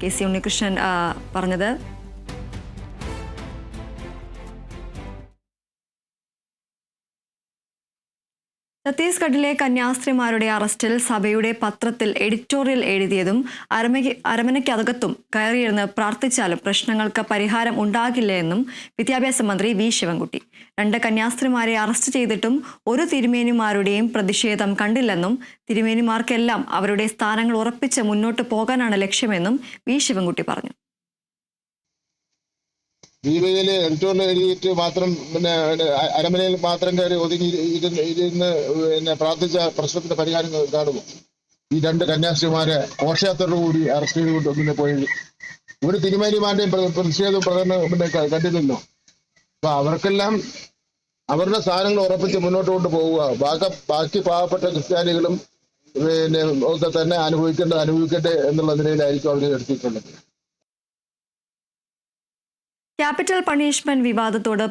KC Unnikrishnan പറഞ്ഞത്. ഛത്തീസ്ഗഡിലെ കന്യാസ്ത്രീമാരുടെ അറസ്റ്റിൽ സഭയുടെ പത്രത്തിൽ എഡിറ്റോറിയൽ എഴുതിയതും അരമനയ്ക്കകത്തും കയറിയിരുന്ന് പ്രാർത്ഥിച്ചാലും പ്രശ്നങ്ങൾക്ക് പരിഹാരം ഉണ്ടാകില്ല എന്നും വിദ്യാഭ്യാസ മന്ത്രി വി ശിവൻകുട്ടി. 2 കന്യാസ്ത്രീമാരെ അറസ്റ്റ് ചെയ്തിട്ടും ഒരു തിരുമേനിമാരുടെയും പ്രതിഷേധം കണ്ടില്ലെന്നും തിരുമേനിമാർക്കെല്ലാം അവരുടെ സ്ഥാനങ്ങൾ ഉറപ്പിച്ച് മുന്നോട്ട് പോകാനാണ് ലക്ഷ്യമെന്നും വി ശിവൻകുട്ടി പറഞ്ഞു. ദീപയിൽ എഡിറ്റോറിയൽ എഴുതിയിട്ട് മാത്രം അരമനയിൽ മാത്രം കയറി ഒതുങ്ങി ഇരുന്ന് പ്രാർത്ഥിച്ച പ്രശ്നത്തിന്റെ പരിഹാരം കാണുമോ? ഈ 2 കന്യാസ്ത്രീമാരെ ഘോഷയാത്രയോടുകൂടി അറസ്റ്റ് ചെയ്തുകൊണ്ട് പോയത് ഒരു തിരുമേനിമാരുടെയും പ്രതിഷേധം കണ്ടില്ലല്ലോ. അപ്പൊ അവർക്കെല്ലാം അവരുടെ സ്ഥാനങ്ങൾ ഉറപ്പിച്ച് മുന്നോട്ട് കൊണ്ടുപോവുക. ബാക്കി പാവപ്പെട്ട ക്രിസ്ത്യാനികളും ഒക്കെ തന്നെ അനുഭവിക്കട്ടെ എന്നുള്ള നിലയിലായിരിക്കും അവർ എടുത്തിട്ടുള്ളത്. Capital punishment വിവാദത്തോട്